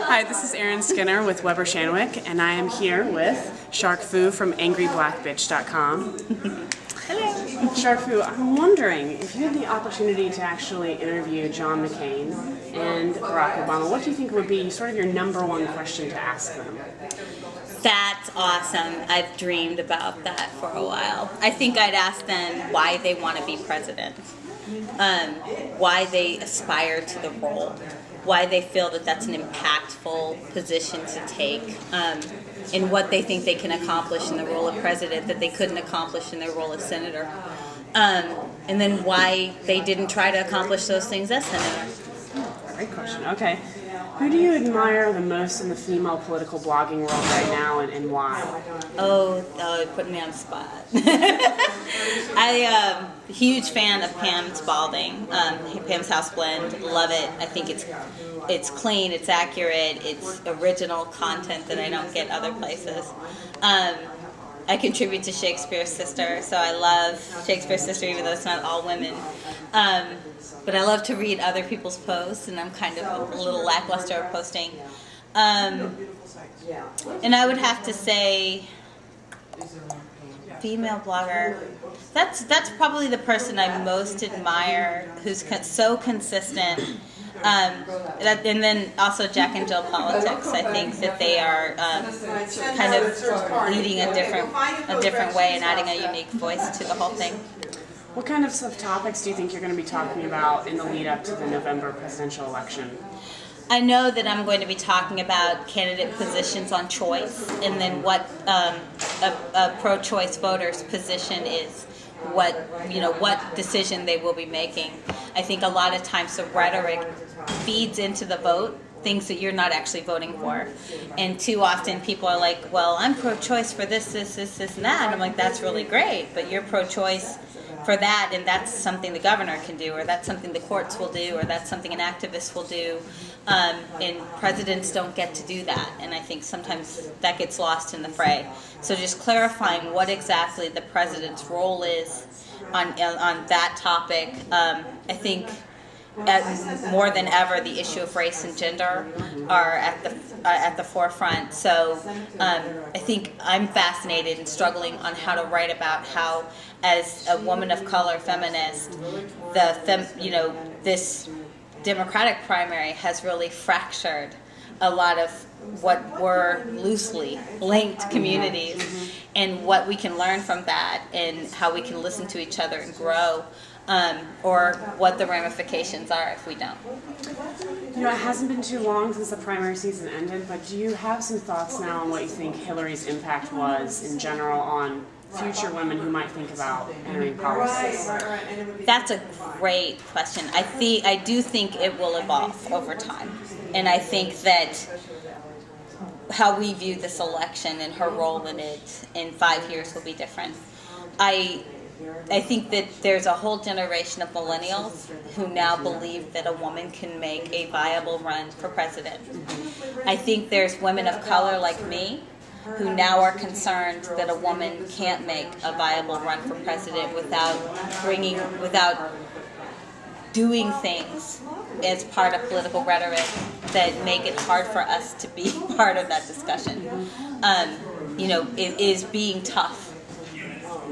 Hi, this is Erin Skinner with Weber Shandwick, and I am here with Shark Fu from AngryBlackBitch.com. Hello. Shark Fu, I'm wondering if you had the opportunity to actually interview John McCain and Barack Obama, what do you think would be sort of your number one question to ask them? That's awesome. I've dreamed about that for a while. I think I'd ask them why they want to be president, why they aspire to the role, why they feel that that's an impactful position to take, and what they think they can accomplish in the role of president that they couldn't accomplish in their role as senator, and then why they didn't try to accomplish those things as senator. Great question. Okay. Who do you admire the most in the female political blogging world right now, and why? Oh, put me on the spot. I'm a huge fan of Pam Spalding, Pam's House Blend. Love it. I think it's clean, it's accurate, it's original content that I don't get other places. I contribute to Shakespeare's Sister, so I love Shakespeare's Sister, even though it's not all women. But I love to read other people's posts, and I'm kind of a little lackluster at posting. And I would have to say, female blogger. That's probably the person I most admire, who's so consistent. And then also Jack and Jill Politics. I think that they are kind of leading a different way and adding a unique voice to the whole thing. What kind of topics do you think you're going to be talking about in the lead up to the November presidential election? I know that I'm going to be talking about candidate positions on choice, and then what a pro-choice voter's position is, what decision they will be making. I think a lot of times the rhetoric feeds into the vote things that you're not actually voting for, and too often people are like, well, I'm pro-choice for this, and that, and I'm like, that's really great, but you're pro-choice for that, and that's something the governor can do, or that's something the courts will do, or that's something an activist will do, and presidents don't get to do that, and I think sometimes that gets lost in the fray. So just clarifying what exactly the president's role is on that topic. I think more than ever, the issue of race and gender are at the forefront. So I think I'm fascinated and struggling on how to write about how, as a woman of color, feminist, this Democratic primary has really fractured a lot of what were loosely linked communities, and what we can learn from that, and how we can listen to each other and grow. Or what the ramifications are if we don't. You know, it hasn't been too long since the primary season ended, but do you have some thoughts now on what you think Hillary's impact was in general on future women who might think about entering politics? That's a great question. I do think it will evolve over time, and I think that how we view this election and her role in it in 5 years will be different. I think that there's a whole generation of millennials who now believe that a woman can make a viable run for president. I think there's women of color like me who now are concerned that a woman can't make a viable run for president without doing things as part of political rhetoric that make it hard for us to be part of that discussion. It is being tough.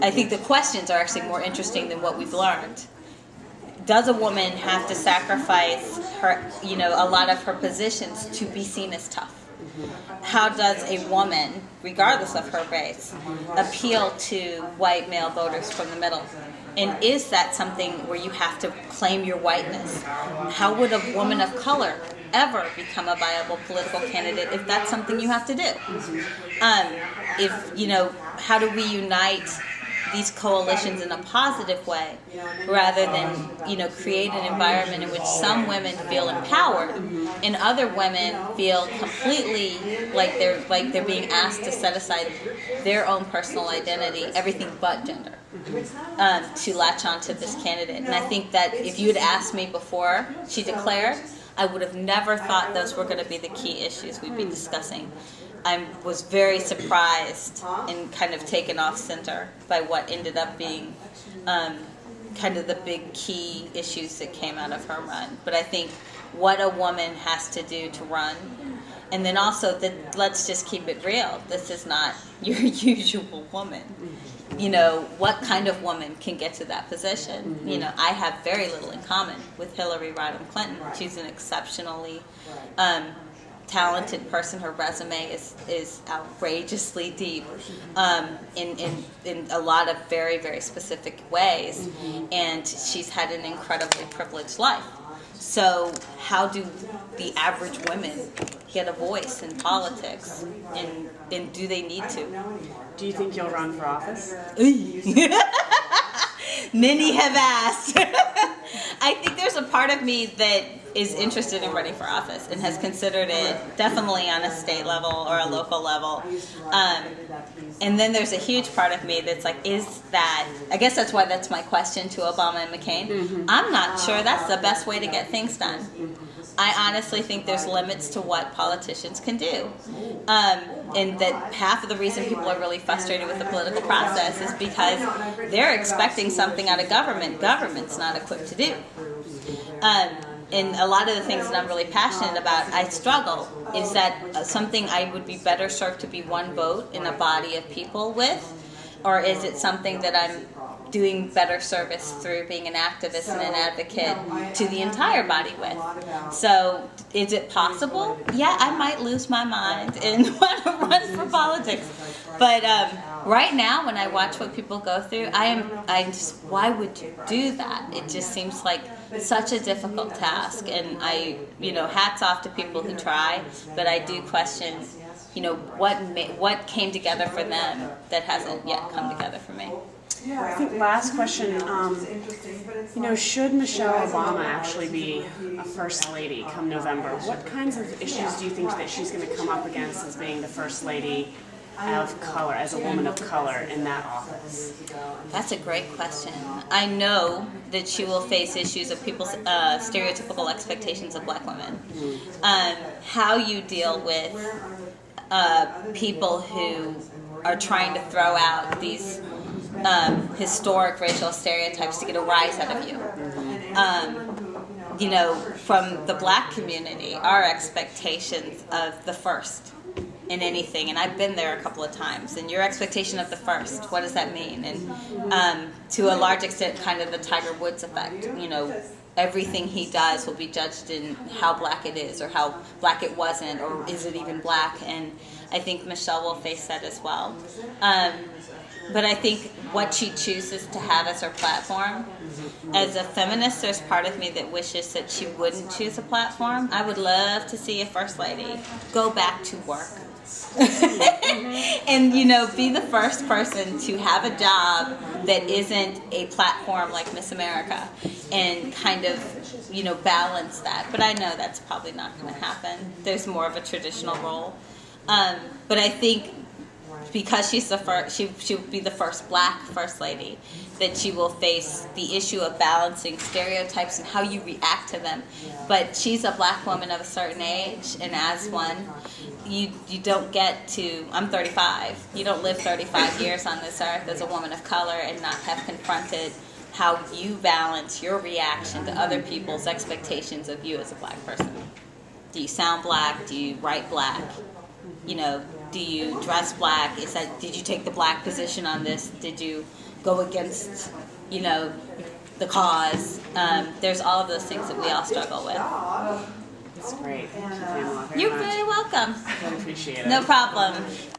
I think the questions are actually more interesting than what we've learned. Does a woman have to sacrifice her, a lot of her positions to be seen as tough? How does a woman, regardless of her race, appeal to white male voters from the middle? And is that something where you have to claim your whiteness? How would a woman of color ever become a viable political candidate if that's something you have to do? How do we unite these coalitions in a positive way, rather than create an environment in which some women feel empowered and other women feel completely like they're being asked to set aside their own personal identity, everything but gender, to latch onto this candidate. And I think that if you had asked me before she declared, I would have never thought those were going to be the key issues we'd be discussing. I was very surprised and kind of taken off center by what ended up being kind of the big key issues that came out of her run. But I think what a woman has to do to run and then also that let's just keep it real. This is not your usual woman. You know, what kind of woman can get to that position? You know, I have very little in common with Hillary Rodham Clinton. She's an exceptionally talented person. Her resume is outrageously deep in a lot of very, very specific ways, and she's had an incredibly privileged life. So how do the average women get a voice in politics, and do they need to? Do you think you'll run for office? Many have asked. I think there's a part of me that is interested in running for office and has considered it definitely on a state level or a local level. And then there's a huge part of me that's like, I guess that's why that's my question to Obama and McCain. I'm not sure that's the best way to get things done. I honestly think there's limits to what politicians can do. And that half of the reason people are really frustrated with the political process is because they're expecting something out of government. Government's not equipped to do. And a lot of the things that I'm really passionate about, I struggle, is that something I would be better served to be one vote in a body of people with, or is it something that I'm doing better service through being an activist and an advocate to the entire body with? So is it possible? Yeah, I might lose my mind and want to run for politics. But right now, when I watch what people go through, why would you do that? It just seems like such a difficult task, and hats off to people who try, but I do question, what came together for them that hasn't yet come together for me. I think last question, should Michelle Obama actually be a first lady come November? What kinds of issues do you think that she's going to come up against as being the first lady of color, as a woman of color in that office? That's a great question. I know that she will face issues of people's stereotypical expectations of black women. How you deal with people who are trying to throw out these historic racial stereotypes to get a rise out of you. From the black community, our expectations of the first in anything, and I've been there a couple of times, and your expectation of the first, what does that mean? And to a large extent, kind of the Tiger Woods effect. Everything he does will be judged in how black it is, or how black it wasn't, or is it even black? And I think Michelle will face that as well. But I think what she chooses to have as her platform, as a feminist, there's part of me that wishes that she wouldn't choose a platform. I would love to see a first lady go back to work. And be the first person to have a job that isn't a platform like Miss America, and kind of balance that. But I know that's probably not going to happen. There's more of a traditional role. But I think because she's the first, she will be the first black first lady, that she will face the issue of balancing stereotypes and how you react to them. But she's a black woman of a certain age, and as one, you don't get to, I'm 35, you don't live 35 years on this earth as a woman of color and not have confronted how you balance your reaction to other people's expectations of you as a black person. Do you sound black? Do you write black? Do you dress black? Did you take the black position on this? Did you go against, the cause? There's all of those things that we all struggle with. That's great. Thank you, Pamela, very You're much. very welcome. I appreciate it. No problem.